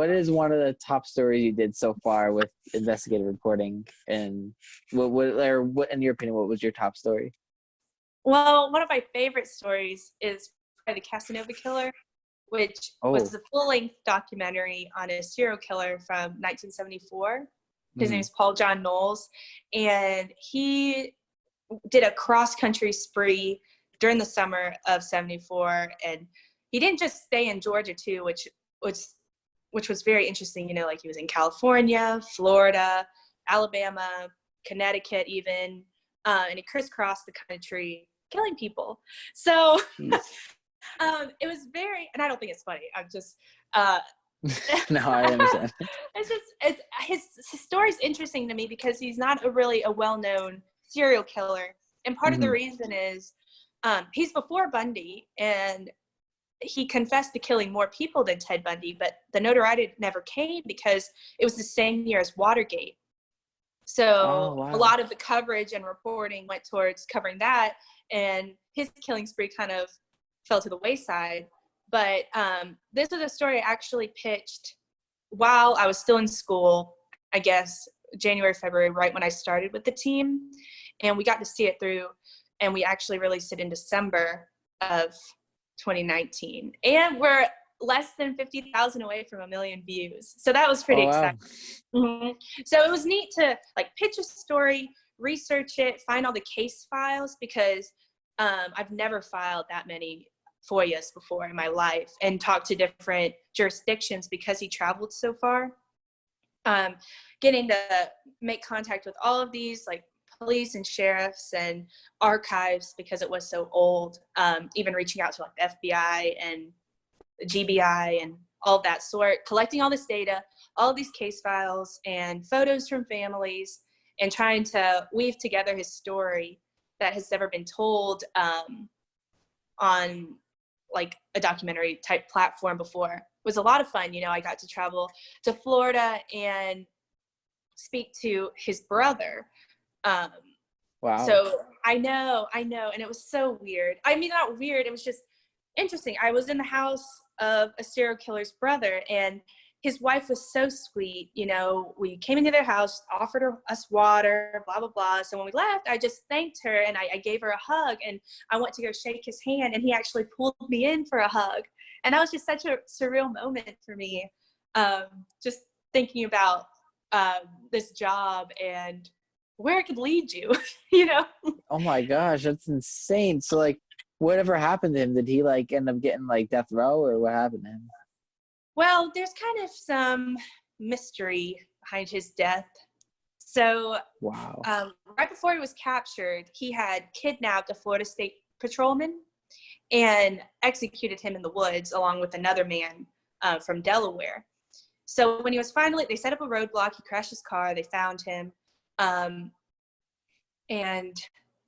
what is one of the top stories you did so far with investigative reporting, and what in your opinion, what was your top story? Well, one of my favorite stories is probably the Casanova Killer, which was a full-length documentary on a serial killer from 1974. His name is Paul John Knowles, and he did a cross-country spree during the summer of 74, and he didn't just stay in Georgia too, which was very interesting. You know, like he was in California, Florida, Alabama, Connecticut even, and he crisscrossed the country killing people. So it was very, and I don't think it's funny. I'm just, no, I understand. His story's interesting to me because he's not a well-known serial killer. And part of the reason is he's before Bundy, and he confessed to killing more people than Ted Bundy, but the notoriety never came because it was the same year as Watergate. So a lot of the coverage and reporting went towards covering that, and his killing spree kind of fell to the wayside. But this was a story I actually pitched while I was still in school, I guess January, February, right when I started with the team. And we got to see it through, and we actually released it in December of 2019. And we're less than 50,000 away from 1 million views. So that was pretty exciting. So it was neat to like pitch a story, research it, find all the case files, because I've never filed that many FOIAs before in my life, and talked to different jurisdictions because he traveled so far. Getting to make contact with all of these like police and sheriffs and archives because it was so old, even reaching out to like the FBI and the GBI and all of that sort, collecting all this data, all of these case files and photos from families, and trying to weave together his story that has never been told on like a documentary type platform before. It was a lot of fun. You know, I got to travel to Florida and speak to his brother. Wow. So I know. And it was so weird. I mean, not weird. It was just interesting. I was in the house of a serial killer's brother, and his wife was so sweet. You know, we came into their house, offered us water, blah, blah, blah. So when we left, I just thanked her, and I gave her a hug, and I went to go shake his hand, and he actually pulled me in for a hug. And that was just such a surreal moment for me. Just thinking about this job and where it could lead you, you know? Oh my gosh, that's insane. So like, whatever happened to him? Did he like end up getting like death row, or what happened to him? Well, there's kind of some mystery behind his death. So right before he was captured, he had kidnapped a Florida State patrolman and executed him in the woods along with another man from Delaware. So when he was finally, they set up a roadblock, he crashed his car, they found him. And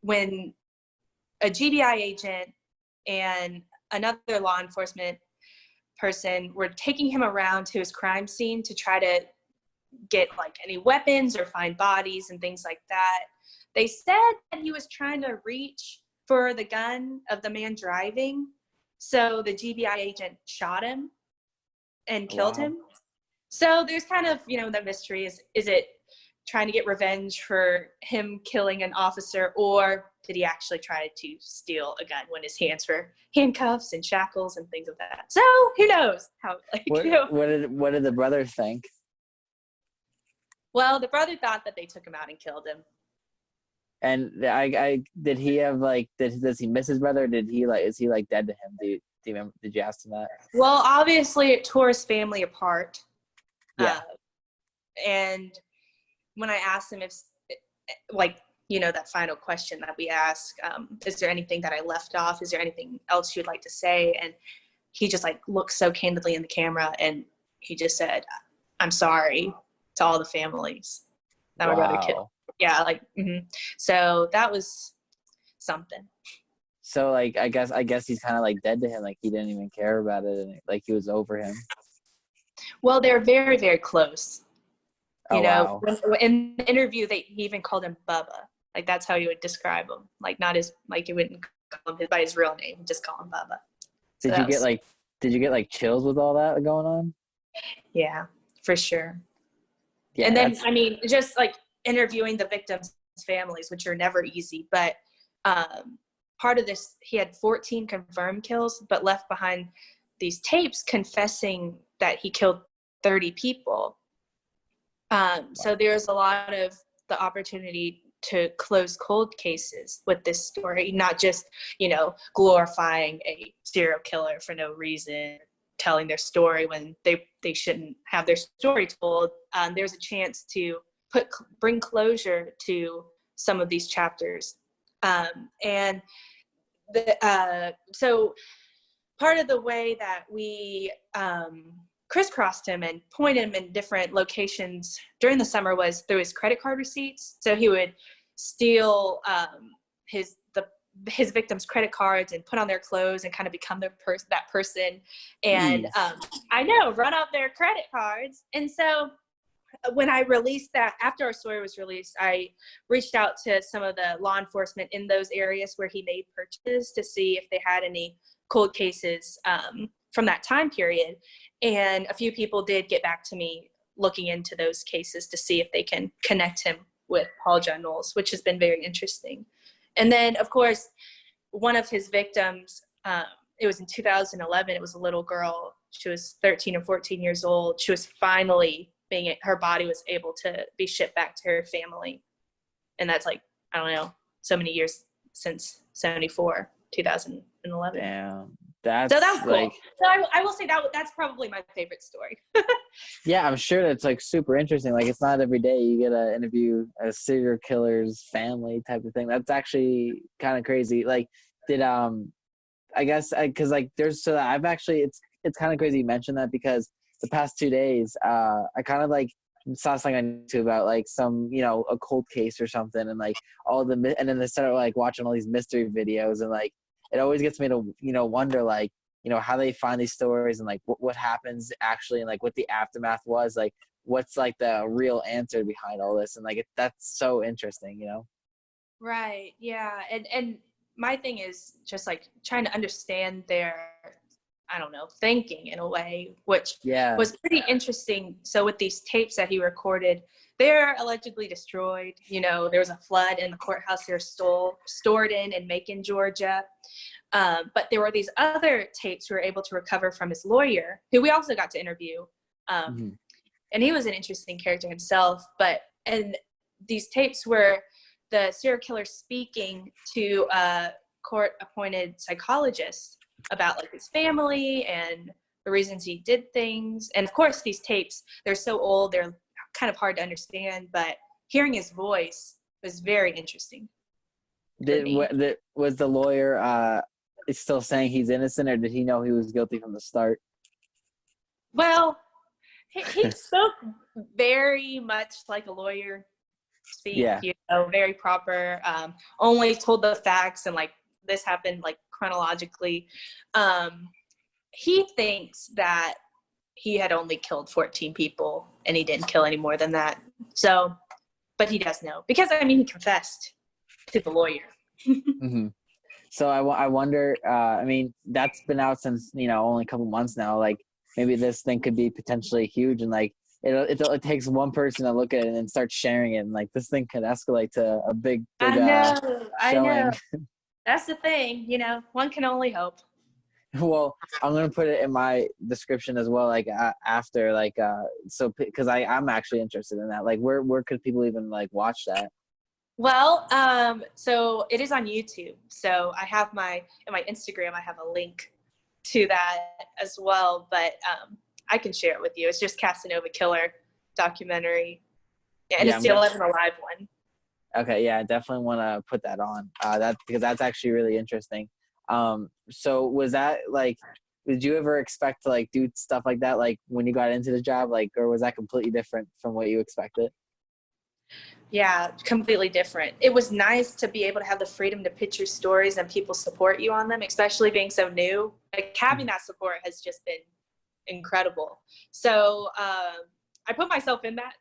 when a GBI agent and another law enforcement person were taking him around to his crime scene to try to get like any weapons or find bodies and things like that, they said that he was trying to reach for the gun of the man driving. So the GBI agent shot him and killed him. So there's kind of, you know, the mystery is it trying to get revenge for him killing an officer, or did he actually try to steal a gun when his hands were handcuffs and shackles and things of that? So who knows how? Like, what, you know. what did the brother think? Well, the brother thought that they took him out and killed him. And I did he have like does he miss his brother? Did he like is he like dead to him? Do you remember, did you ask him that? Well, obviously it tore his family apart. Yeah. And when I asked him if, like, you know, that final question that we ask, is there anything that I left off? Is there anything else you'd like to say? And he just like looked so candidly in the camera, and he just said, "I'm sorry to all the families that my brother killed." Yeah, like, So that was something. So like, I guess he's kind of like dead to him. Like he didn't even care about it, and like he was over him. Well, they're very, very close. You know, wow. In the interview, he even called him Bubba. Like that's how you would describe him. Like not his, like you wouldn't call him by his real name. You just call him Bubba. So Did you get like chills with all that going on? Yeah, for sure. Yeah, And then, I mean, just like interviewing the victims' families, which are never easy, but part of this, he had 14 confirmed kills, but left behind these tapes confessing that he killed 30 people. So there's a lot of the opportunity to close cold cases with this story, not just, glorifying a serial killer for no reason, telling their story when they shouldn't have their story told. There's a chance to bring closure to some of these chapters. So part of the way that we crisscrossed him and pointed him in different locations during the summer was through his credit card receipts. So he would steal his victims' credit cards and put on their clothes and kind of become that person. And I know, run up their credit cards. And so when I released that, after our story was released, I reached out to some of the law enforcement in those areas where he made purchases to see if they had any cold cases from that time period. And a few people did get back to me looking into those cases to see if they can connect him with Paul John Knowles, which has been very interesting. And then, of course, one of his victims, it was in 2011, it was a little girl. She was 13 or 14 years old. She was finally her body was able to be shipped back to her family. And that's like, I don't know, so many years since 2011. Damn. So that was cool. So I will say that's probably my favorite story. Yeah, I'm sure that's like super interesting. Like, it's not every day you get to interview a serial killer's family type of thing. That's actually kind of crazy. Like, I guess because like I've actually it's kind of crazy you mentioned that, because the past 2 days I kind of like saw something on YouTube about like some a cold case or something, and like and then they started like watching all these mystery videos, and like it always gets me to wonder like how they find these stories, and like what happens actually, and like what the aftermath was, like what's like the real answer behind all this, and like that's so interesting. Right. Yeah. And my thing is just like trying to understand their, I don't know, thinking in a way, which was pretty interesting. So with these tapes that he recorded, they're allegedly destroyed. There was a flood in the courthouse they're stored in Macon, Georgia. But there were these other tapes we were able to recover from his lawyer, who we also got to interview. And he was an interesting character himself. And these tapes were the serial killer speaking to a court-appointed psychologist about like his family and the reasons he did things. And of course, these tapes, they're so old, they're kind of hard to understand, but hearing his voice was very interesting. Was the lawyer still saying he's innocent, or did he know he was guilty from the start? Well, he spoke very much like a lawyer speak, very proper, only told the facts, and like this happened like chronologically. He thinks that he had only killed 14 people and he didn't kill any more than that. So, but he does know, because I mean, he confessed to the lawyer. So I wonder, I mean, that's been out since, only a couple months now. Like, maybe this thing could be potentially huge, and like it takes one person to look at it and start sharing it, and like this thing could escalate to a big I know. That's the thing, one can only hope. Well, I'm gonna put it in my description as well, like after, like so, because I'm actually interested in that. Like, where could people even like watch that? Well, so it is on YouTube. So I have in my Instagram, I have a link to that as well, but I can share it with you. It's just Casanova Killer documentary, and it's the 11 Alive one. Okay, yeah, I definitely want to put that on. Because that's actually really interesting. So was that like, did you ever expect to like do stuff like that, like when you got into the job, like, or was that completely different from what you expected? Yeah, completely different. It was nice to be able to have the freedom to pitch your stories and people support you on them, especially being so new. Like, having that support has just been incredible. So I put myself in that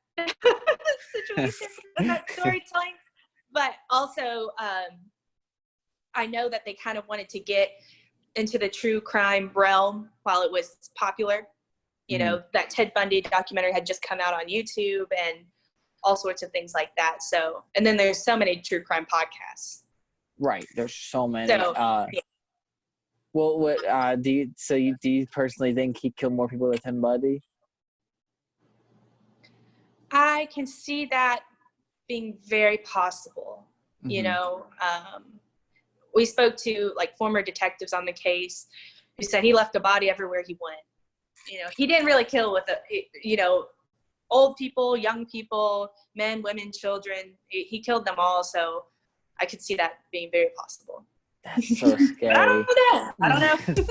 situation, in that storytelling, but also I know that they kind of wanted to get into the true crime realm while it was popular, You know, that Ted Bundy documentary had just come out on YouTube and all sorts of things like that. So, and then there's so many true crime podcasts. Right. There's so many. So, yeah. Well, what do you personally think he killed more people than Ted Bundy? I can see that being very possible. You know, we spoke to like former detectives on the case who said he left a body everywhere he went. You know, he didn't really kill with old people, young people, men, women, children. He killed them all. So I could see that being very possible. That's so scary. I don't know.